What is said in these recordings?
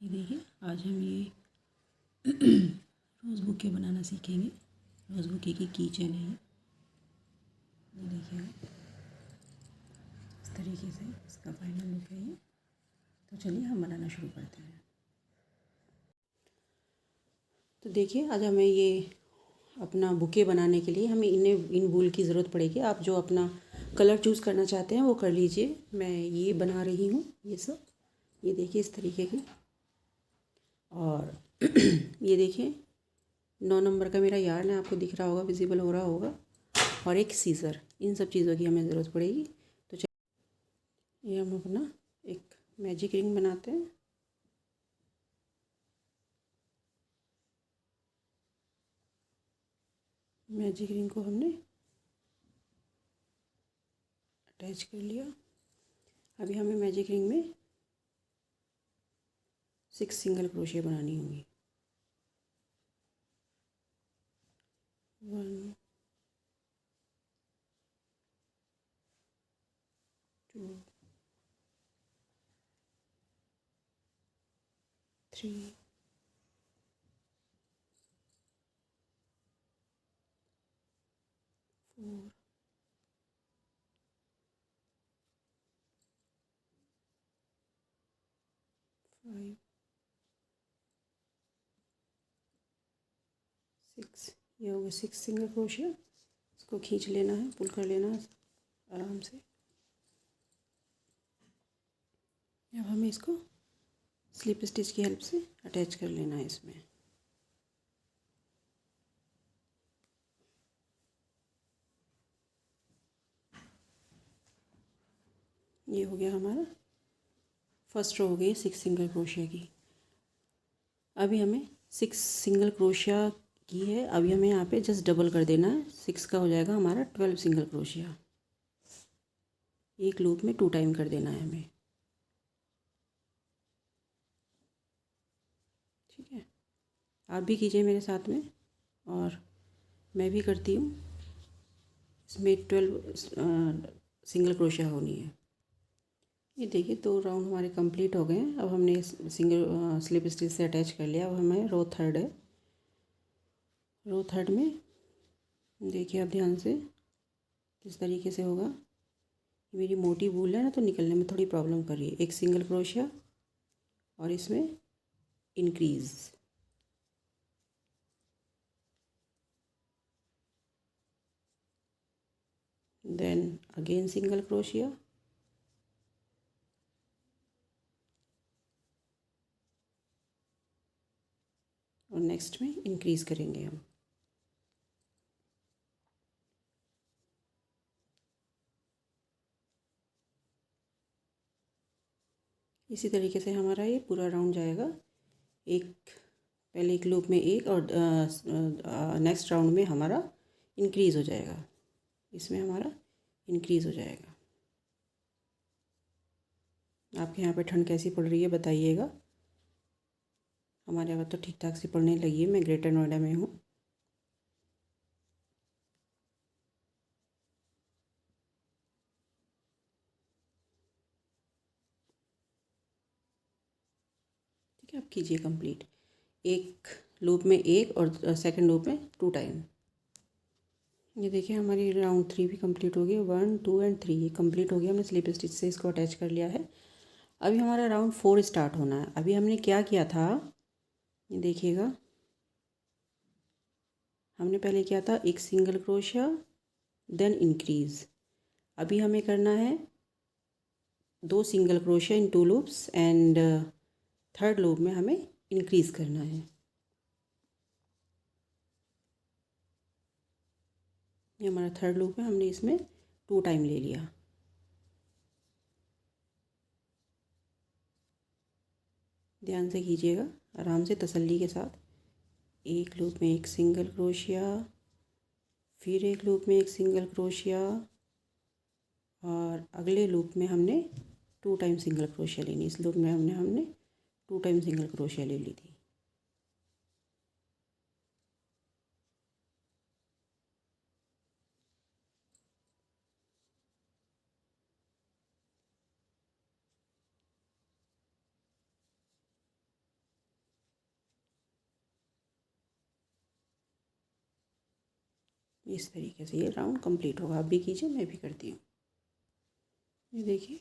ये देखिए, आज हम ये रोज़ बुके बनाना सीखेंगे। रोज़ बुके की चेन है ये देखिए, इस तरीके से इसका फाइनल लुक है ये। तो चलिए हम बनाना शुरू करते हैं। तो देखिए, आज हमें ये अपना बुके बनाने के लिए हमें इन वूल की ज़रूरत पड़ेगी। आप जो अपना कलर चूज़ करना चाहते हैं वो कर लीजिए। मैं ये बना रही हूँ ये सब। ये देखिए इस तरीके की। और ये देखिए 9 नंबर का मेरा यार्न है, आपको दिख रहा होगा, विजिबल हो रहा होगा। और एक सीज़र, इन सब चीज़ों की हमें ज़रूरत पड़ेगी। तो चलिए ये हम अपना एक मैजिक रिंग बनाते हैं। मैजिक रिंग को हमने अटैच कर लिया। अभी हमें मैजिक रिंग में 6 सिंगल क्रोशिया बनानी होंगी। 1 2 3 4 5 6। ये हो गए 6 सिंगल क्रोशिया। इसको खींच लेना है, पुल कर लेना है आराम से। अब हमें इसको स्लिप स्टिच की हेल्प से अटैच कर लेना है इसमें। ये हो गया हमारा फर्स्ट रो, हो गई 6 सिंगल क्रोशिया की। अभी हमें 6 सिंगल क्रोशिया की है। अभी हमें यहाँ पे जस्ट डबल कर देना है। 6 का हो जाएगा हमारा 12 सिंगल क्रोशिया। एक लूप में 2 टाइम कर देना है हमें। ठीक है, आप भी कीजिए मेरे साथ में, और मैं भी करती हूँ। इसमें 12 सिंगल क्रोशिया होनी है। ये देखिए 2 राउंड हमारे कंप्लीट हो गए हैं। अब हमने सिंगल स्लिप स्टिच से अटैच कर लिया। अब हमें रो थर्ड है। रो थर्ड में देखिए आप ध्यान से किस तरीके से होगा। मेरी मोटी वूल है ना, तो निकलने में थोड़ी प्रॉब्लम कर रही है। एक सिंगल क्रोशिया और इसमें इंक्रीज़, देन अगेन सिंगल क्रोशिया, और नेक्स्ट में इंक्रीज़ करेंगे हम। इसी तरीके से हमारा ये पूरा राउंड जाएगा। एक पहले एक लूप में एक, और नेक्स्ट राउंड में हमारा इंक्रीज़ हो जाएगा। इसमें हमारा इंक्रीज़ हो जाएगा। आपके यहाँ पे ठंड कैसी पड़ रही है बताइएगा। हमारे यहाँ तो ठीक ठाक से पड़ने लगी है। मैं ग्रेटर नोएडा में हूँ। ठीक है, आप कीजिए कंप्लीट। एक लूप में एक, और सेकंड लूप में 2 टाइम। ये देखिए हमारी राउंड 3 भी कंप्लीट हो गई। 1 2 एंड 3 ये कंप्लीट हो गया। हमने स्लिप स्टिच से इसको अटैच कर लिया है। अभी हमारा राउंड 4 स्टार्ट होना है। अभी हमने क्या किया था, ये देखिएगा। हमने पहले किया था एक सिंगल क्रोशिया, देन इंक्रीज़। अभी हमें करना है 2 सिंगल क्रोशिया इन 2 लूप्स, एंड थर्ड लूप में हमें इंक्रीज़ करना है। ये हमारा थर्ड लूप है। हमने इसमें 2 टाइम ले लिया। ध्यान से कीजिएगा, आराम से तसल्ली के साथ। एक लूप में एक सिंगल क्रोशिया, फिर एक लूप में एक सिंगल क्रोशिया, और अगले लूप में हमने 2 टाइम सिंगल क्रोशिया लेनी। इस लूप में हमने 2 टाइम सिंगल क्रोशिया ले ली थी। इस तरीके से ये राउंड कंप्लीट होगा। आप भी कीजिए, मैं भी करती हूँ। ये देखिए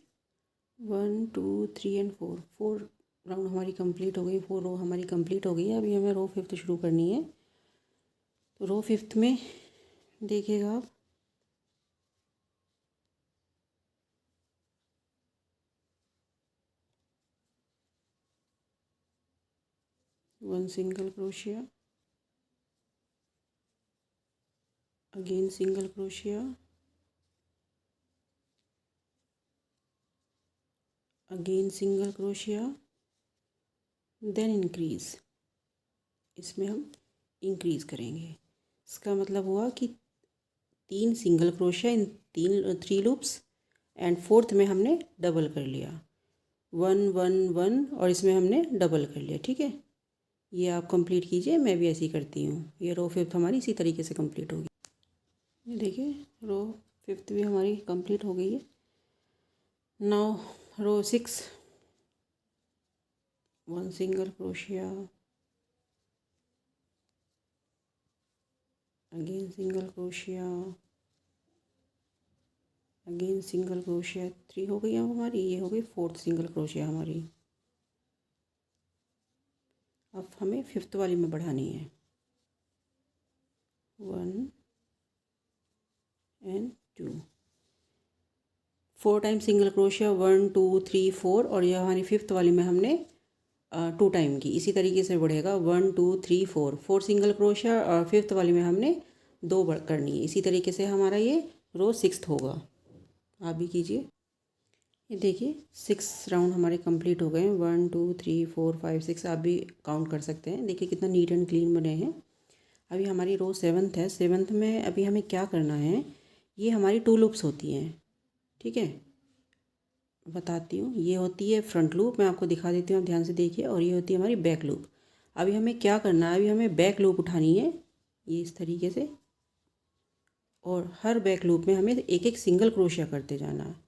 1 2 3 एंड 4 4 राउंड हमारी कंप्लीट हो गई, 4 रो हमारी कंप्लीट हो गई है। अभी हमें रो 5th शुरू करनी है। तो रो 5th में देखिएगा आप 1 सिंगल क्रोशिया, अगेन सिंगल क्रोशिया, अगेन सिंगल क्रोशिया, देन इंक्रीज। इसमें हम इंक्रीज करेंगे। इसका मतलब हुआ कि 3 सिंगल क्रोशिया इन 3 लूप्स एंड 4th में हमने डबल कर लिया 1 1 1 और इसमें हमने डबल कर लिया। ठीक है, ये आप कंप्लीट कीजिए, मैं भी ऐसे ही करती हूँ। ये रो 5th हमारी इसी तरीके से कंप्लीट होगी। ये देखिए रो 5th भी हमारी कंप्लीट हो गई है। नाउ रो 6, 1 सिंगल क्रोशिया, अगेन सिंगल क्रोशिया, अगेन सिंगल क्रोशिया। 3 हो गई अब हमारी, ये हो गई 4th सिंगल क्रोशिया हमारी। अब हमें 5th वाली में बढ़ानी है 1 एंड 2, 4 टाइम सिंगल क्रोशिया 1 2 3 4 और यह हमारी 5th वाली में हमने 2 टाइम की। इसी तरीके से बढ़ेगा 1 2 3 4, 4 सिंगल क्रोशिया और 5th वाली में हमने 2 करनी है। इसी तरीके से हमारा ये रो 6th होगा। आप भी कीजिए। ये देखिए 6 राउंड हमारे कंप्लीट हो गए हैं। 1 2 3 4 5 6 आप भी काउंट कर सकते हैं। देखिए कितना नीट एंड क्लीन बने हैं। अभी हमारी रो 7th है। 7th में अभी हमें क्या करना है, ये हमारी 2 लूप्स होती हैं। ठीक है, बताती हूँ। ये होती है फ्रंट लूप, मैं आपको दिखा देती हूँ, आप ध्यान से देखिए। और ये होती है हमारी बैक लूप। अभी हमें क्या करना है, अभी हमें बैक लूप उठानी है ये इस तरीके से, और हर बैक लूप में हमें एक एक सिंगल क्रोशिया करते जाना है।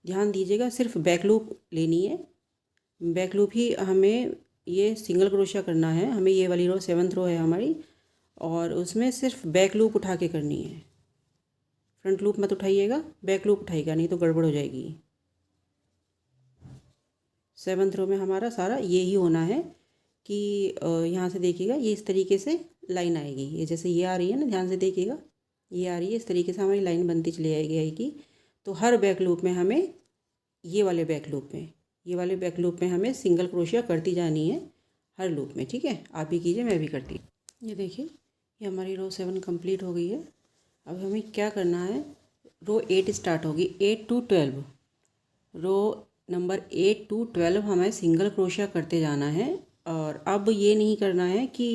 ध्यान दीजिएगा, सिर्फ बैक लूप लेनी है। बैक लूप ही हमें ये सिंगल क्रोशिया करना है। हमें ये वाली रो 7th रो है हमारी, और उसमें सिर्फ बैक लूप उठा के करनी है। फ्रंट लूप मत उठाइएगा, बैक लूप उठाइएगा, नहीं तो गड़बड़ हो जाएगी। 7th रो में हमारा सारा ये ही होना है कि यहाँ से देखिएगा, ये इस तरीके से लाइन आएगी। ये जैसे ये आ रही है ना, ध्यान से देखिएगा, ये आ रही है, इस तरीके से हमारी लाइन बनती चली आएगी। तो हर बैक लूप में हमें ये वाले बैक लूप में हमें सिंगल क्रोशिया करती जानी है हर लूप में। ठीक है, आप भी कीजिए, मैं भी करती हूँ। ये देखिए ये हमारी रो 7 कंप्लीट हो गई है। अब हमें क्या करना है, रो 8 स्टार्ट होगी 8 to 12। रो नंबर 8 to 12 हमें सिंगल क्रोशिया करते जाना है। और अब ये नहीं करना है कि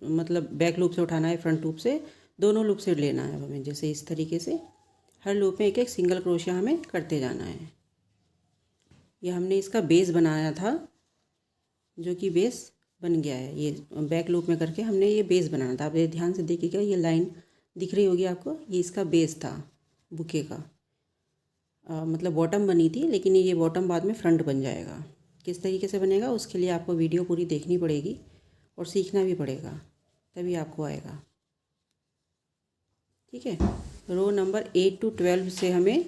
मतलब बैक लूप से उठाना है, फ्रंट लूप से, दोनों लूप से लेना है हमें। जैसे इस तरीके से हर लूप में एक एक सिंगल क्रोशिया हमें करते जाना है। ये हमने इसका बेस बनाया था, जो कि बेस बन गया है। ये बैक लूप में करके हमने ये बेस बनाना था। आप ये ध्यान से देखिएगा, ये लाइन दिख रही होगी आपको, ये इसका बेस था बुके का। मतलब बॉटम बनी थी, लेकिन ये बॉटम बाद में फ्रंट बन जाएगा। किस तरीके से बनेगा, उसके लिए आपको वीडियो पूरी देखनी पड़ेगी और सीखना भी पड़ेगा, तभी आपको आएगा। ठीक है, रो नंबर 8 to 12 से हमें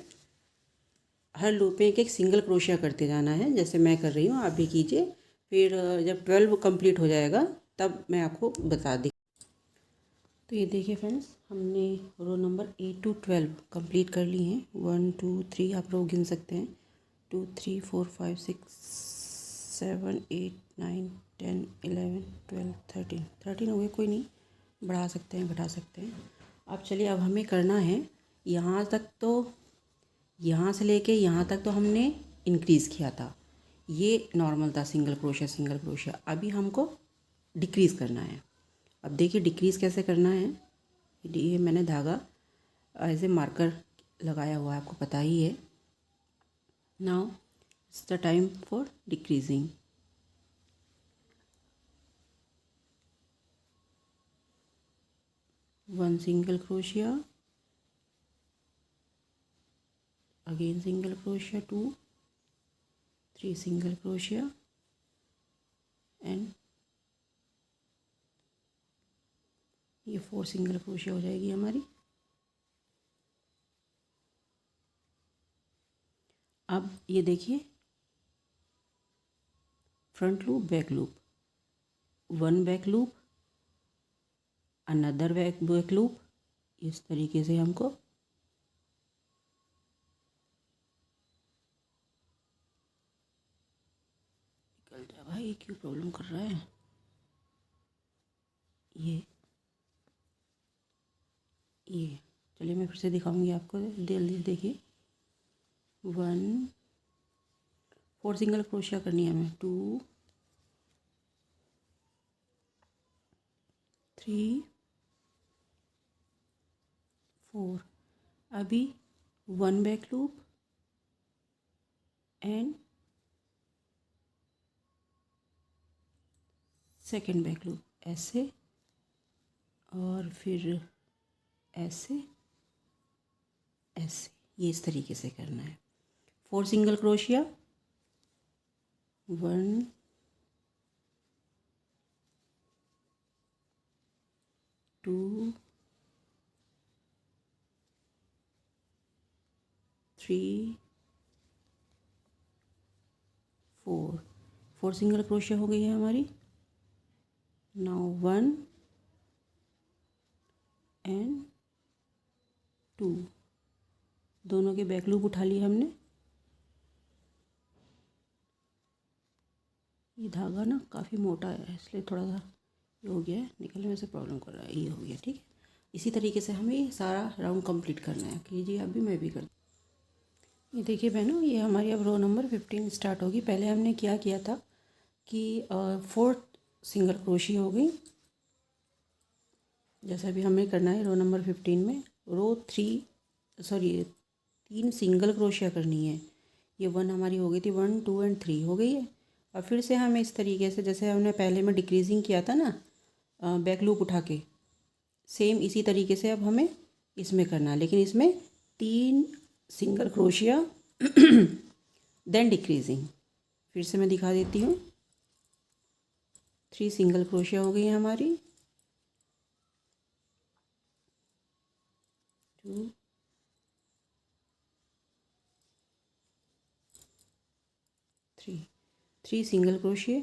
हर लूप में एक एक सिंगल क्रोशिया करते जाना है, जैसे मैं कर रही हूँ, आप भी कीजिए। फिर जब 12 कंप्लीट हो जाएगा तब मैं आपको बता दी। तो ये देखिए फ्रेंड्स, हमने रो नंबर 8 to 12 कंप्लीट कर ली हैं। 1 2 3 आप रो गिन सकते हैं, 2 3 4 5 6 7 8 9 10 11 12 13 हो गए, कोई नहीं, बढ़ा सकते हैं घटा सकते हैं। अब चलिए, अब हमें करना है यहाँ तक, तो यहाँ से लेके यहाँ तक तो हमने इंक्रीज़ किया था, ये नॉर्मल था सिंगल क्रोशिया। अभी हमको डिक्रीज़ करना है। अब देखिए डिक्रीज़ कैसे करना है। ये मैंने धागा एज ए मार्कर लगाया हुआ है, आपको पता ही है। Now it's the time for decreasing. One single crochet, again single crochet, 2 3 single crochet and ये 4 सिंगल क्रोशिया हो जाएगी हमारी। अब ये देखिए, front loop, back loop, one back loop, another back loop, इस तरीके से हमको निकल जाए। भाई क्यों प्रॉब्लम कर रहा है ये चलिए मैं फिर से दिखाऊंगी आपको, जल्दी देखिए। 4 सिंगल क्रोशिया करनी है हमें, 2 3 4। अभी 1 back loop and second back loop, ऐसे और फिर ऐसे ऐसे, ये इस तरीके से करना है। 4 सिंगल क्रोशिया, 1 2 3 4 सिंगल क्रोशिया हो गई है हमारी। नाउ 1 एंड 2, दोनों के बैक लूप उठा लिए हमने। ये धागा ना काफ़ी मोटा है, इसलिए थोड़ा सा ये हो गया है, निकलने में से प्रॉब्लम कर रहा है। ये हो गया, ठीक है। इसी तरीके से हमें ये सारा राउंड कंप्लीट करना है। कीजिए अभी, मैं भी कर। ये देखिए बहनों, ये हमारी अब रो नंबर 15 स्टार्ट होगी। पहले हमने क्या किया था कि 4 सिंगल क्रोशी हो गई, जैसा भी हमें करना है रो नंबर 15 में। रो 3 सिंगल क्रोशिया करनी है। ये 1 हमारी हो गई थी, 1 2 एंड 3 हो गई है। और फिर से हमें इस तरीके से, जैसे हमने पहले में डिक्रीजिंग किया था ना बैक लूप उठा के, सेम इसी तरीके से अब हमें इसमें करना है, लेकिन इसमें 3 सिंगल क्रोशिया देन डिक्रीजिंग। फिर से मैं दिखा देती हूँ। 3 सिंगल क्रोशिया हो गई है हमारी, 2 3 सिंगल क्रोशिया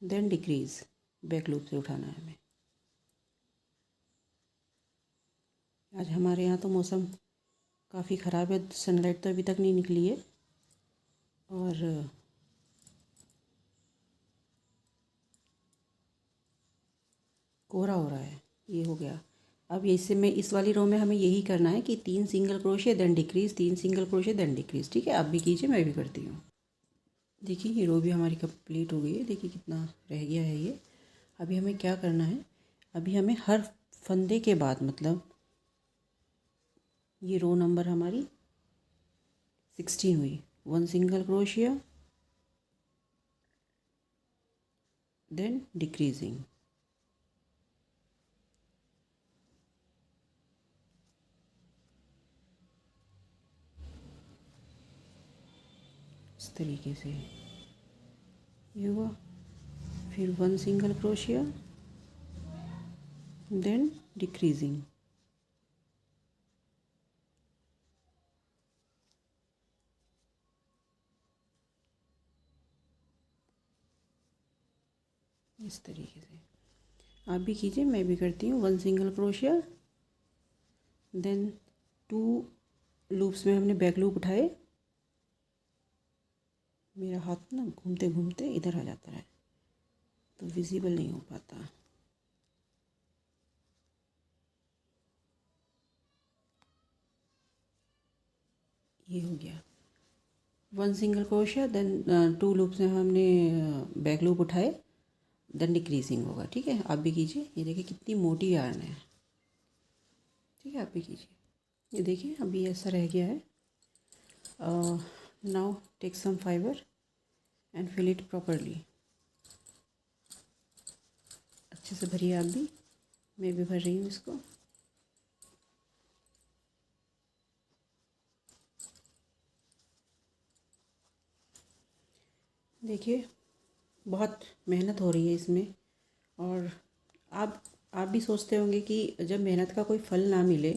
देन डिक्रीज, बैक लूप से उठाना है हमें। आज हमारे यहाँ तो मौसम काफ़ी ख़राब है, सनलाइट तो अभी तक नहीं निकली है और कोहरा हो रहा है। ये हो गया। अब इससे में इस वाली रो में हमें यही करना है कि 3 सिंगल क्रोशिया देन डिक्रीज, 3 सिंगल क्रोशिया देन डिक्रीज, ठीक है। आप भी कीजिए, मैं भी करती हूँ। देखिए ये रो भी हमारी कंप्लीट हो गई है। देखिए कितना रह गया है ये। अभी हमें क्या करना है, अभी हमें हर फंदे के बाद, मतलब ये रो नंबर हमारी 16 हुई, 1 सिंगल क्रोशिया देन डिक्रीजिंग, इस तरीके से ये हुआ। फिर 1 सिंगल क्रोशिया देन डिक्रीजिंग, इस तरीके से आप भी कीजिए, मैं भी करती हूँ। 1 सिंगल क्रोशिया देन 2 लूप्स में हमने बैक लूप उठाए। मेरा हाथ ना घूमते घूमते इधर आ जाता है तो विजिबल नहीं हो पाता। ये हो गया 1 सिंगल क्रोशिया देन 2 लूप्स में हमने बैक लूप उठाए, देन डिक्रीजिंग होगा, ठीक है। आप भी कीजिए। ये देखिए कितनी मोटी यार्न है, ठीक है। आप भी कीजिए। ये देखिए अभी ऐसा रह गया है। Now take some fibre and fill it properly. अच्छे से भरिए आप भी, मैं भी भर रही हूँ इसको। देखिए बहुत मेहनत हो रही है इसमें, और आप भी सोचते होंगे कि जब मेहनत का कोई फल ना मिले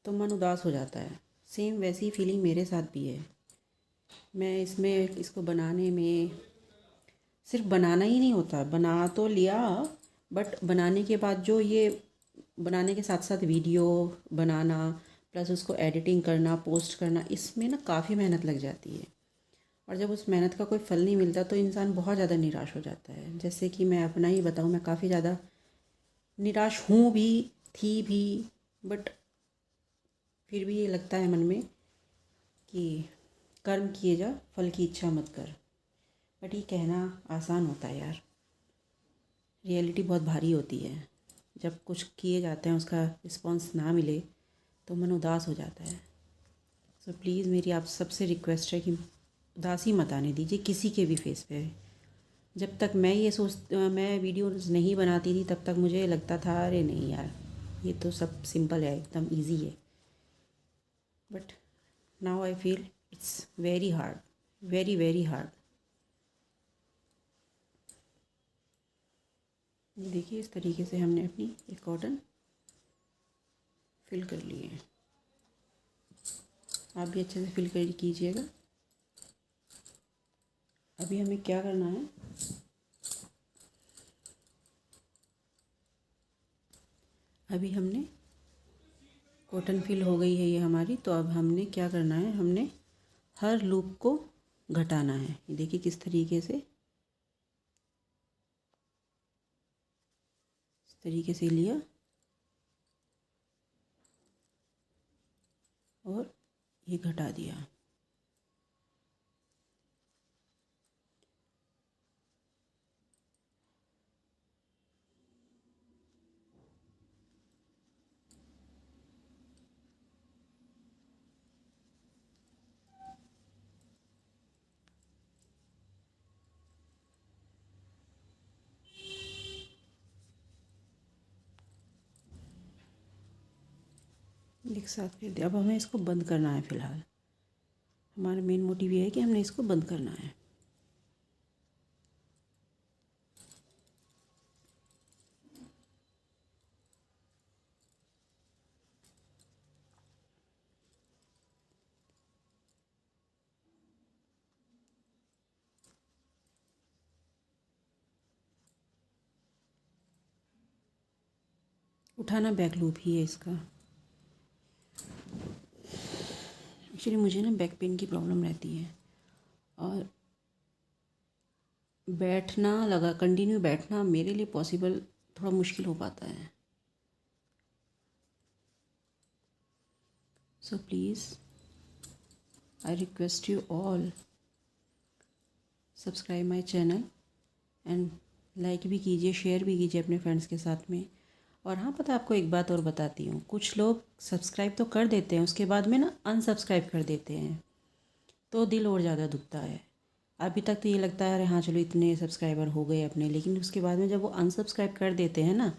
तो मन उदास हो जाता है। सेम वैसी फीलिंग मेरे साथ भी है। मैं इसमें इसको बनाने में सिर्फ बनाना ही नहीं होता, बना तो लिया बट बनाने के बाद जो ये बनाने के साथ साथ वीडियो बनाना प्लस उसको एडिटिंग करना पोस्ट करना, इसमें ना काफ़ी मेहनत लग जाती है। और जब उस मेहनत का कोई फल नहीं मिलता तो इंसान बहुत ज़्यादा निराश हो जाता है। जैसे कि मैं अपना ही बताऊँ, मैं काफ़ी ज़्यादा निराश हूँ भी, थी भी, बट फिर भी ये लगता है मन में कि कर्म किए जा फल की इच्छा मत कर। बट ये कहना आसान होता है यार, रियलिटी बहुत भारी होती है। जब कुछ किए जाते हैं उसका रिस्पॉन्स ना मिले तो मन उदास हो जाता है। सो प्लीज़ मेरी आप सबसे रिक्वेस्ट है कि उदासी मत आने दीजिए किसी के भी फेस पे। जब तक मैं वीडियोस नहीं बनाती थी तब तक मुझे लगता था अरे नहीं यार ये तो सब सिंपल है, एकदम इजी है। But now I feel it's very hard, very very hard. देखिए इस तरीके से हमने अपनी एक कॉटन फिल कर लिए हैं। आप भी अच्छे से फिल कर कीजिएगा। अभी हमें क्या करना है, अभी हमने कॉटन फिल हो गई है ये हमारी, तो अब हमने क्या करना है, हमने हर लूप को घटाना है। ये देखिए किस तरीके से, इस तरीके से लिया और ये घटा दिया। एक साथ फिर दिया। अब हमें इसको बंद करना है। फ़िलहाल हमारा मेन मोटिव ये है कि हमने इसको बंद करना है। उठाना बैक लूप ही है इसका। एक्चुअली मुझे ना बैक पेन की प्रॉब्लम रहती है और बैठना कंटिन्यू बैठना मेरे लिए पॉसिबल थोड़ा मुश्किल हो पाता है। So please I request you all subscribe my channel and like भी कीजिए, शेयर भी कीजिए अपने फ्रेंड्स के साथ में। और हाँ, पता आपको एक बात और बताती हूँ, कुछ लोग सब्सक्राइब तो कर देते हैं उसके बाद में ना अनसब्सक्राइब कर देते हैं, तो दिल और ज़्यादा दुखता है। अभी तक तो ये लगता है अरे हाँ चलो इतने सब्सक्राइबर हो गए अपने, लेकिन उसके बाद में जब वो अनसब्सक्राइब कर देते हैं ना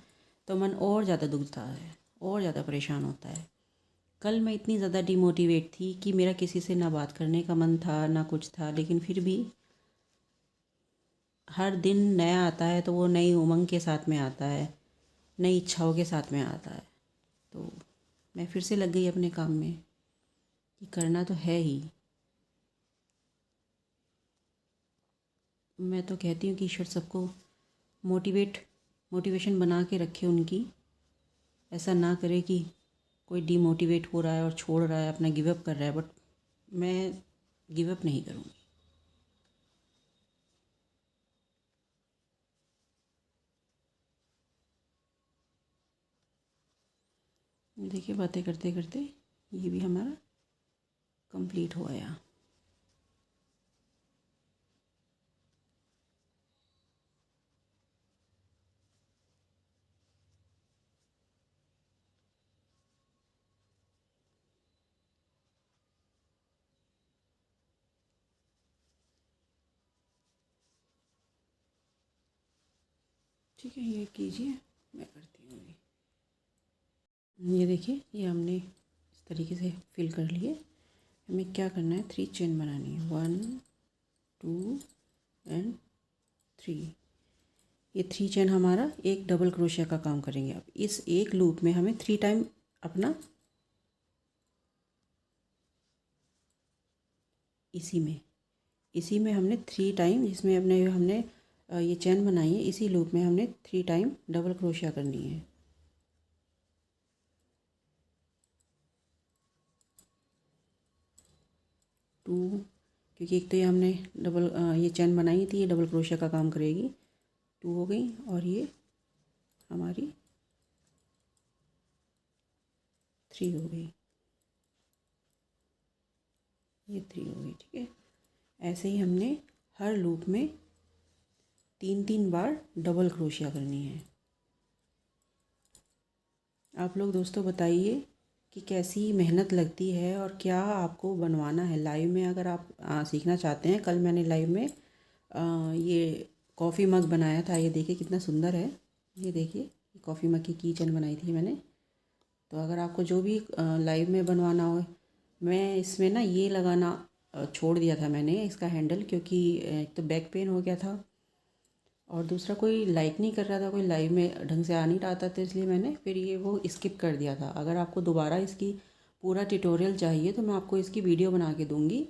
तो मन और ज़्यादा दुखता है और ज़्यादा परेशान होता है। कल मैं इतनी ज़्यादा डिमोटिवेट थी कि मेरा किसी से ना बात करने का मन था ना कुछ था, लेकिन फिर भी हर दिन नया आता है तो वो नई उमंग के साथ में आता है, नई इच्छाओं के साथ में आता है। तो मैं फिर से लग गई अपने काम में कि करना तो है ही। मैं तो कहती हूँ कि ईश्वर सबको मोटिवेशन बना के रखे उनकी, ऐसा ना करे कि कोई डीमोटिवेट हो रहा है और छोड़ रहा है, अपना गिव अप कर रहा है। बट मैं गिव अप नहीं करूँगी। देखिए बातें करते करते ये भी हमारा कंप्लीट हो गया। ठीक है, ये कीजिए, मैं करती हूँ अभी। ये देखिए ये हमने इस तरीके से फिल कर लिए। हमें क्या करना है, 3 चेन बनानी है, 1 2 एंड 3। ये 3 चेन हमारा एक डबल क्रोशिया का काम करेंगे। अब इस एक लूप में हमें 3 टाइम अपना इसी में हमने 3 टाइम, जिसमें हमने ये चेन बनाई है, इसी लूप में हमने 3 टाइम डबल क्रोशिया करनी है। टू, क्योंकि एक तो ये हमने ये चेन बनाई थी, ये डबल क्रोशिया का काम करेगी। 2 हो गई, और ये हमारी 3 हो गई, ये 3 हो गई। ठीक है, ऐसे ही हमने हर लूप में 3-3 बार डबल क्रोशिया करनी है। आप लोग दोस्तों बताइए कि कैसी मेहनत लगती है और क्या आपको बनवाना है। लाइव में अगर आप सीखना चाहते हैं, कल मैंने लाइव में ये कॉफ़ी मग बनाया था। ये देखिए कितना सुंदर है, ये देखिए कॉफ़ी मग की चेन बनाई थी मैंने। तो अगर आपको जो भी लाइव में बनवाना हो, मैं इसमें ना ये लगाना छोड़ दिया था मैंने इसका हैंडल, क्योंकि एक तो बैक पेन हो गया था और दूसरा कोई लाइक नहीं कर रहा था, कोई लाइव में ढंग से आ नहीं रहा था, तो इसलिए मैंने फिर ये वो स्किप कर दिया था। अगर आपको दोबारा इसकी पूरा ट्यूटोरियल चाहिए तो मैं आपको इसकी वीडियो बना के दूँगी,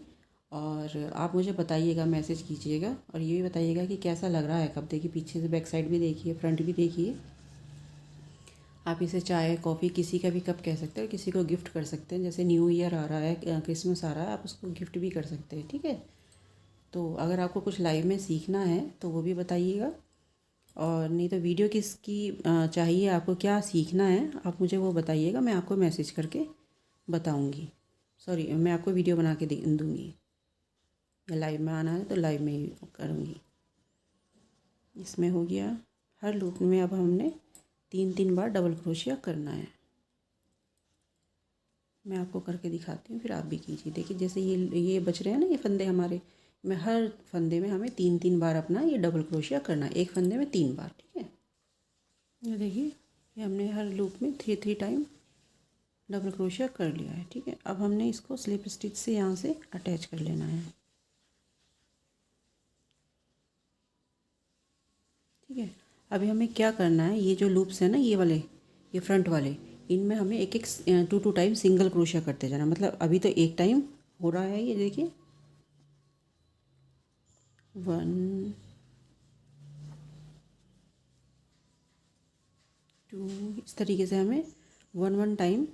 और आप मुझे बताइएगा, मैसेज कीजिएगा, और ये भी बताइएगा कि कैसा लग रहा है। कब देखिए, पीछे से बैक साइड भी देखिए, फ्रंट भी देखिए। आप इसे चाय कॉफ़ी किसी का भी कप कह सकते हैं, किसी को गिफ्ट कर सकते हैं। जैसे न्यू ईयर आ रहा है, क्रिसमस आ रहा है, आप उसको गिफ्ट भी कर सकते हैं। ठीक है, तो अगर आपको कुछ लाइव में सीखना है तो वो भी बताइएगा, और नहीं तो वीडियो किसकी चाहिए, आपको क्या सीखना है आप मुझे वो बताइएगा, मैं आपको मैसेज करके बताऊंगी। सॉरी, मैं आपको वीडियो बना के दूंगी, या लाइव में आना है तो लाइव में ही करूँगी। इसमें हो गया, हर लूप में अब हमने 3-3 बार डबल क्रोशिया करना है। मैं आपको करके दिखाती हूँ, फिर आप भी कीजिए। देखिए जैसे ये बच रहे हैं ना, ये फंदे हमारे, में हर फंदे में हमें 3-3 बार अपना ये डबल क्रोशिया करना है, एक फंदे में 3 बार। ठीक है, ये देखिए, ये हमने हर लूप में 3 टाइम डबल क्रोशिया कर लिया है। ठीक है, अब हमने इसको स्लिप स्टिच से यहाँ से अटैच कर लेना है। ठीक है, अभी हमें क्या करना है, ये जो लूप्स हैं ना, ये वाले, ये फ्रंट वाले, इनमें हमें एक 2 टाइम सिंगल क्रोशिया करते जाना। मतलब अभी तो एक टाइम हो रहा है, ये देखिए 1 2, इस तरीके से हमें 1 टाइम,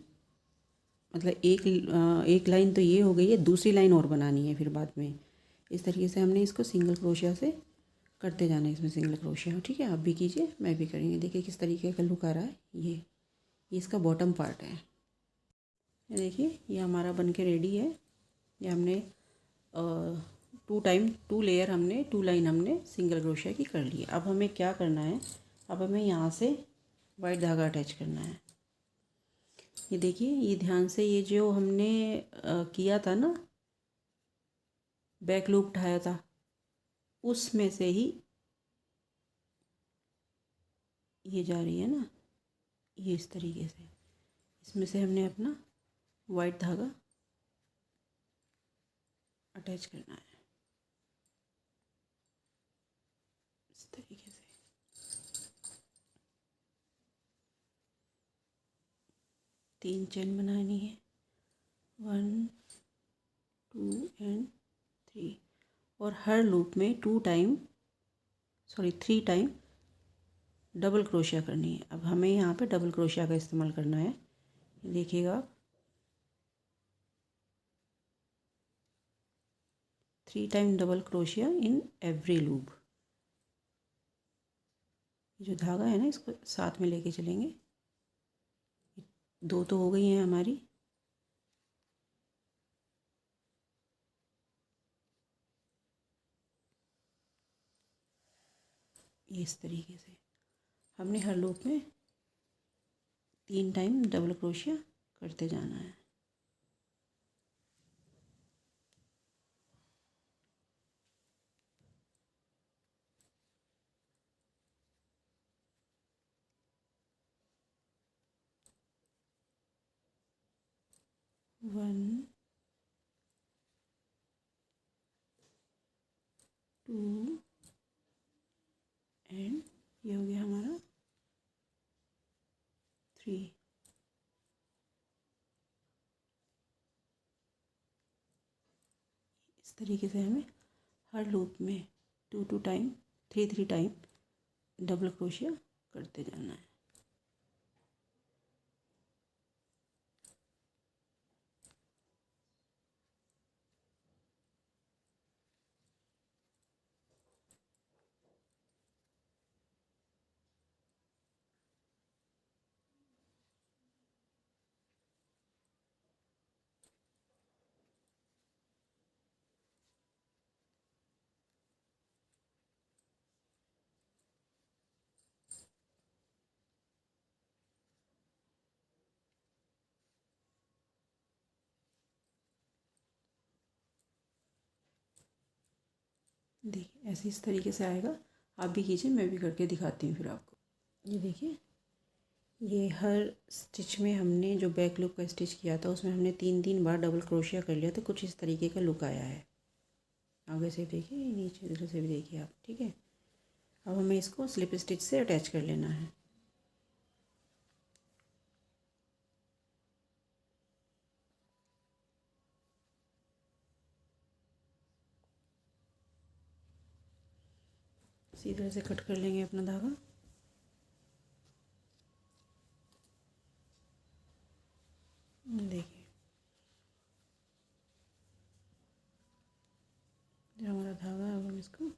मतलब एक लाइन तो ये हो गई है, दूसरी लाइन और बनानी है फिर बाद में। इस तरीके से हमने इसको सिंगल क्रोशिया से करते जाना है, इसमें सिंगल क्रोशिया। ठीक है, आप भी कीजिए, मैं भी करेंगे। देखिए किस तरीके का लुक आ रहा है। ये इसका बॉटम पार्ट है। ये देखिए, ये हमारा बन के रेडी है। ये हमने 2 लेयर हमने 2 लाइन हमने सिंगल क्रोशिया की कर ली है। अब हमें क्या करना है, अब हमें यहाँ से वाइट धागा अटैच करना है। ये देखिए, ये ध्यान से, ये जो हमने किया था ना, बैक लूप उठाया था, उसमें से ही ये जा रही है ना, ये इस तरीके से, इसमें से हमने अपना वाइट धागा अटैच करना है, इस तरीके से। 3 चेन बनानी है, 1 2 एंड 3, और हर लूप में 3 टाइम डबल क्रोशिया करनी है। अब हमें यहाँ पे डबल क्रोशिया का इस्तेमाल करना है। देखिएगा आप, 3 time double crochet in every loop. जो धागा है ना, इसको साथ में लेके चलेंगे। 2 तो हो गई हैं हमारी, ये इस तरीके से हमने हर लूप में 3 टाइम डबल क्रोशिया करते जाना है। वन, 2 एंड ये हो गया हमारा 3। इस तरीके से हमें हर लूप में 2 टाइम 3 टाइम डबल क्रोशिया करते जाना है। देखिए ऐसे इस तरीके से आएगा। आप भी कीजिए, मैं भी करके दिखाती हूँ फिर आपको। ये देखिए, ये हर स्टिच में हमने जो बैक लुक का स्टिच किया था उसमें हमने 3 बार डबल क्रोशिया कर लिया, तो कुछ इस तरीके का लुक आया है। आगे से देखिए, नीचे इधर से भी देखिए आप। ठीक है, अब हमें इसको स्लिप स्टिच से अटैच कर लेना है। इसी तरह से कट कर लेंगे अपना धागा। देखिए जो हमारा धागा है, अब हम इसको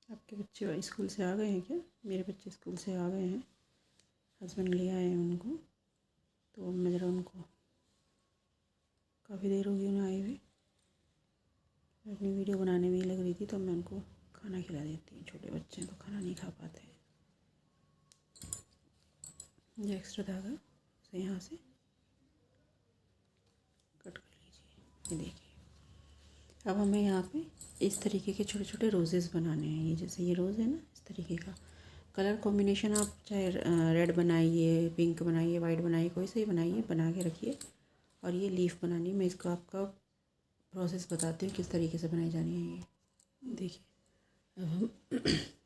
आपके बच्चे स्कूल से आ गए हैं क्या? मेरे बच्चे स्कूल से आ गए हैं, हस्बैंड ले आए हैं उनको, तो मैं ज़रा उनको, काफ़ी देर हो गई उन्हें आए हुए। मैं अपनी वीडियो बनाने में ही लग रही थी, तो मैं उनको खाना खिला देती हूँ। छोटे बच्चे हैं तो खाना नहीं खा पाते हैं। ये एक्स्ट्रा धागा से यहाँ से कट कर लीजिए। ये देखिए, अब हमें यहाँ पे इस तरीके के छोटे छोटे रोजेज़ बनाने हैं। ये जैसे ये रोज़ है ना, इस तरीके का कलर कॉम्बिनेशन आप चाहे रेड बनाइए, पिंक बनाइए, वाइट बनाइए, कोई सा ही बनाइए, बना के रखिए। और ये लीफ बनानी, मैं इसको आपका प्रोसेस बताती हूँ किस तरीके से बनाई जानी है। ये देखिए, अब हम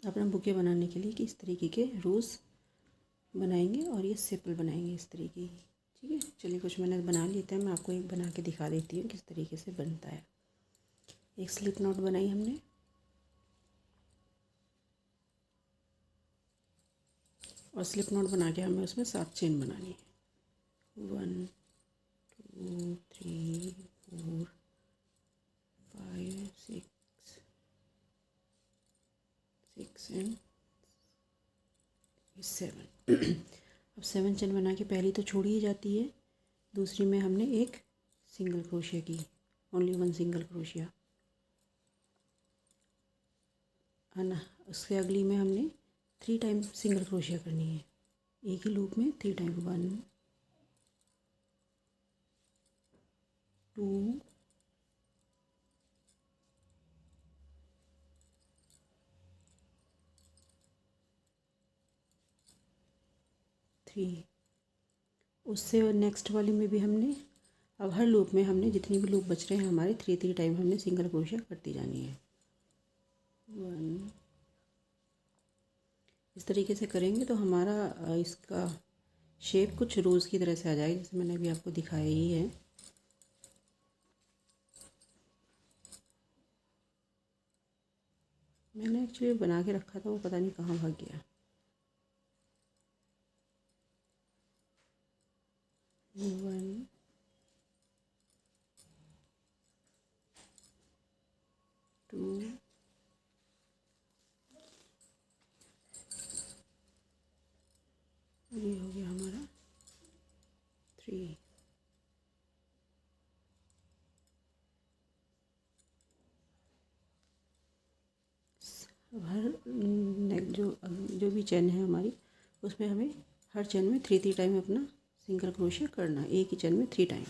अपना बुके बनाने के लिए किस तरीके के रोज़ बनाएंगे और ये सिंपल बनाएंगे इस तरीके की। ठीक है, चलिए कुछ मैंने बना लेते हैं, मैं आपको एक बना के दिखा देती हूँ किस तरीके से बनता है। एक स्लिप नॉट बनाई हमने, और स्लिप नॉट बना के हमें उसमें 7 चेन बनानी है। 1 2 3 4 5 6 एंड 7। अब 7 चेन बना के पहली तो छोड़ी ही जाती है, दूसरी में हमने एक सिंगल क्रोशिया की, ओनली 1 सिंगल क्रोशिया है ना। उसके अगली में हमने 3 टाइम सिंगल क्रोशिया करनी है, एक ही लूप में 3 टाइम। 1 2 3। उससे नेक्स्ट वाली में भी हमने, अब हर लूप में हमने जितनी भी लूप बच रहे हैं हमारे 3 टाइम हमने सिंगल क्रोशिया करती जानी है। 1। इस तरीके से करेंगे तो हमारा इसका शेप कुछ रोज़ की तरह से आ जाएगी, जैसे मैंने अभी आपको दिखाया ही है। मैंने एक्चुअली बना के रखा था, वो पता नहीं कहाँ भाग गया। 1 2 ये हो गया हमारा 3। अब हर नेक जो भी चेन है हमारी, उसमें हमें हर चेन में 3 टाइम अपना सिंगल क्रोशिया करना है, एक ही चेन में 3 टाइम।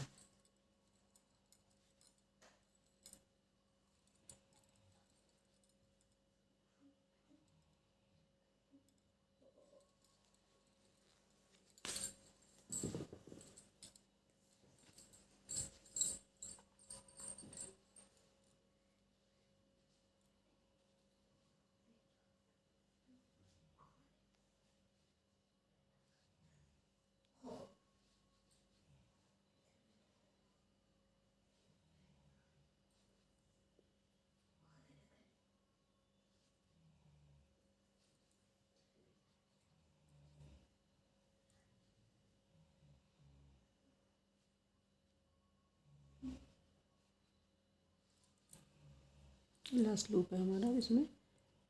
लास्ट लूप है हमारा। इसमें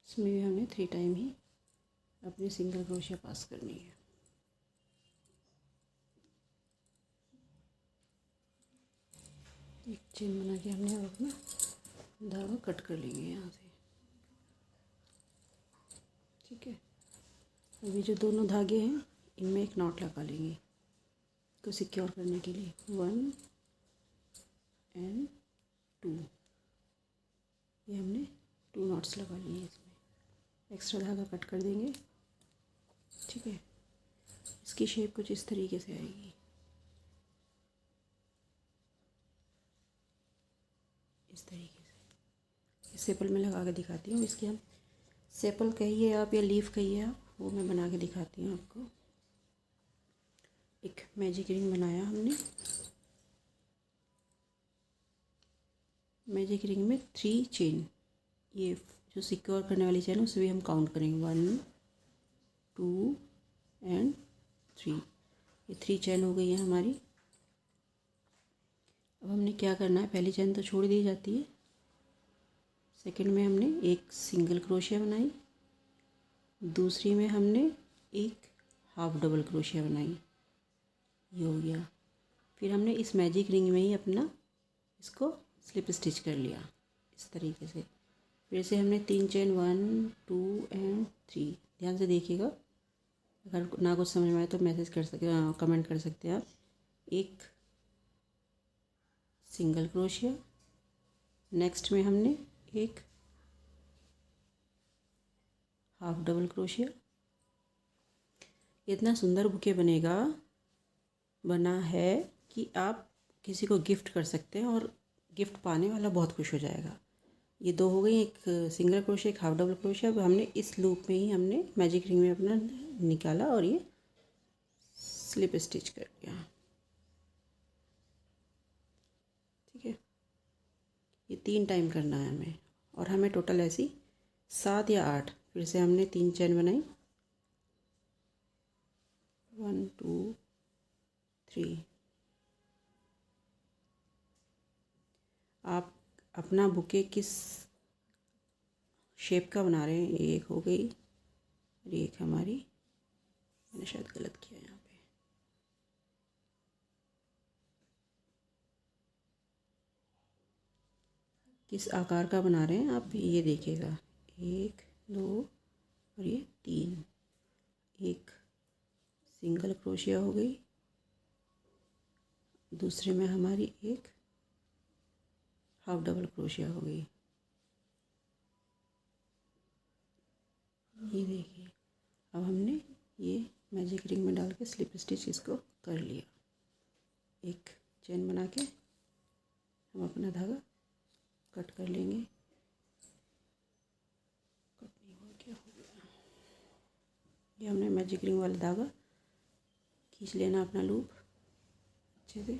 भी हमने 3 टाइम ही अपनी सिंगल क्रोशिया पास करनी है। एक चेन बना के हमने अब अपना धागा कट कर लेंगे यहाँ से। ठीक है, अभी जो दोनों धागे हैं इनमें एक नॉट लगा लेंगे इसको सिक्योर करने के लिए। 1 एंड 2, ये हमने 2 नॉट्स लगा लिए। इसमें एक्स्ट्रा धागा कट कर देंगे। ठीक है, इसकी शेप कुछ इस तरीके से आएगी। इस तरीके से इस सेपल में लगा के दिखाती हूँ। इसकी हम सेपल कहिए आप या लीफ कहिए आप, वो मैं बना के दिखाती हूँ आपको। एक मैजिक रिंग बनाया हमने। मैजिक रिंग में 3 चेन, ये जो सिक्योर करने वाली चेन है उसे भी हम काउंट करेंगे। 1 2 एंड 3, ये 3 चेन हो गई है हमारी। अब हमने क्या करना है, पहली चेन तो छोड़ दी जाती है। सेकंड में हमने एक सिंगल क्रोशिया बनाई, दूसरी में हमने एक हाफ डबल क्रोशिया बनाई, ये हो गया। फिर हमने इस मैजिक रिंग में ही अपना इसको स्लिप स्टिच कर लिया इस तरीके से। फिर से हमने 3 चेन 1 2 एंड 3। ध्यान से देखिएगा, अगर ना कुछ समझ में आए तो मैसेज कर सकते, कमेंट कर सकते हैं आप। एक सिंगल क्रोशिया, नेक्स्ट में हमने एक हाफ डबल क्रोशिया। इतना सुंदर बुके बना है कि आप किसी को गिफ्ट कर सकते हैं और गिफ्ट पाने वाला बहुत खुश हो जाएगा। ये 2 हो गई, एक सिंगल क्रोशिया एक हाफ डबल क्रोशिया। अब हमने इस लूप में ही हमने मैजिक रिंग में अपना निकाला और ये स्लिप स्टिच कर दिया। ठीक है, ये 3 टाइम करना है हमें, और हमें टोटल ऐसी 7 या 8। फिर से हमने 3 चेन बनाई, 1 2 3। आप अपना बुके किस शेप का बना रहे हैं, ये एक हो गई और ये एक हमारी, मैंने शायद गलत किया यहाँ पे। किस आकार का बना रहे हैं आप ये देखिएगा। 1 2 और ये 3। एक सिंगल क्रोशिया हो गई, दूसरे में हमारी एक हाफ डबल क्रोशिया हो गई। ये देखिए, अब हमने ये मैजिक रिंग में डाल के स्लिप स्टिच इसको कर लिया। एक चेन बना के हम अपना धागा कट कर लेंगे। कट नहीं हुआ, क्या हो गया। ये हमने मैजिक रिंग वाला धागा खींच लेना अपना लूप अच्छे से,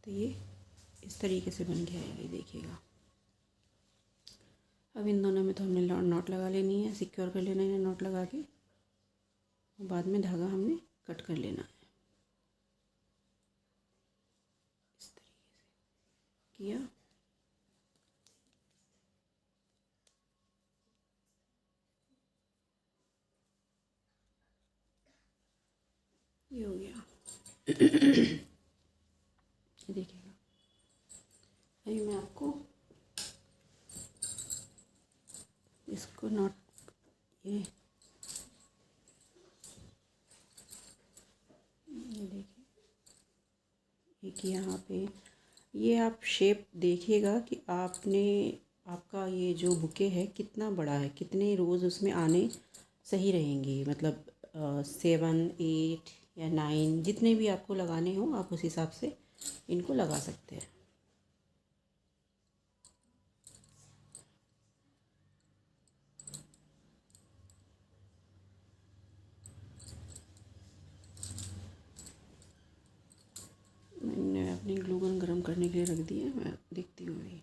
तो ये इस तरीके से बन गया है। ये देखिएगा, अब इन दोनों में तो हमने नॉट लगा लेनी है, सिक्योर कर लेना है नॉट लगा के। बाद में धागा हमने कट कर लेना है इस तरीके से किया। ये हो गया। ये देखिएगा, अभी मैं आपको इसको नॉट, ये देखिए, एक यहाँ पे ये आप शेप देखिएगा कि आपका ये जो बुके है कितना बड़ा है, कितने रोज़ उसमें आने सही रहेंगे। मतलब 7 8 या 9 जितने भी आपको लगाने हो आप उस हिसाब से इनको लगा सकते हैं। मैंने अपनी ग्लू गन गर्म करने के लिए रख दी है, मैं देखती हूँ अभी।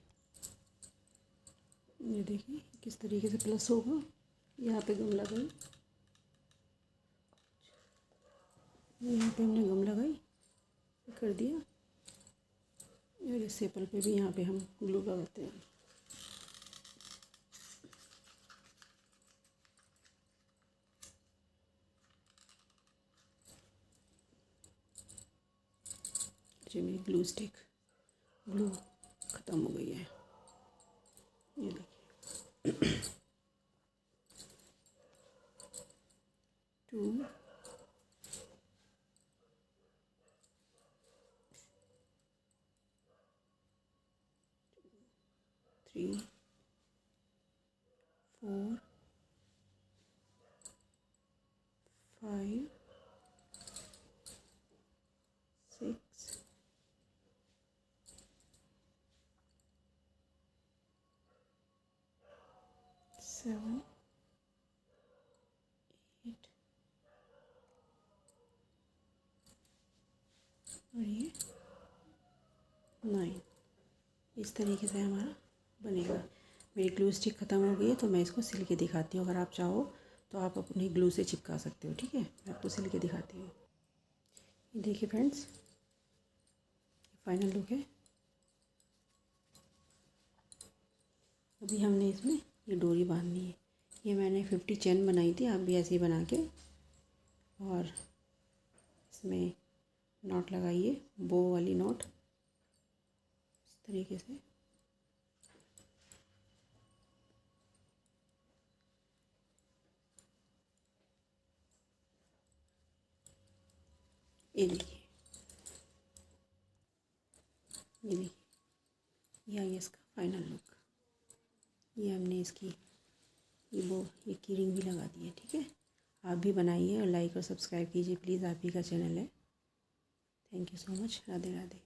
ये देखिए किस तरीके से प्लस होगा। यहाँ पे गम लगाई, यहाँ पे हमने गम लगाई कर दिया, और इस सेपल पे भी यहाँ पे हम ग्लू लगाते हैं। मुझे मेरी ग्लू स्टिक ग्लू ख़त्म हो गई है। ये देखिए 2 3 4 5 6 7 8 और ये 9। इस तरीके से हमारा बनेगा। मेरी ग्लू स्टिक ख़त्म हो गई है तो मैं इसको सिल के दिखाती हूँ। अगर आप चाहो तो आप अपनी ग्लू से चिपका सकते हो। ठीक है, मैं आपको सिल के दिखाती हूँ। ये देखिए फ्रेंड्स, फाइनल लुक है। अभी हमने इसमें ये डोरी बांधनी है। ये मैंने 50 चेन बनाई थी, आप भी ऐसे ही बना के और इसमें नॉट लगाइए, बो वाली नॉट इस तरीके से। ये देखिए, ये देखिए, ये आई इसका फाइनल लुक। ये हमने इसकी ये की रिंग भी लगा दी है। ठीक है, आप भी बनाइए और लाइक और सब्सक्राइब कीजिए प्लीज़, आप ही का चैनल है। Thank you so much. Radhe Radhe.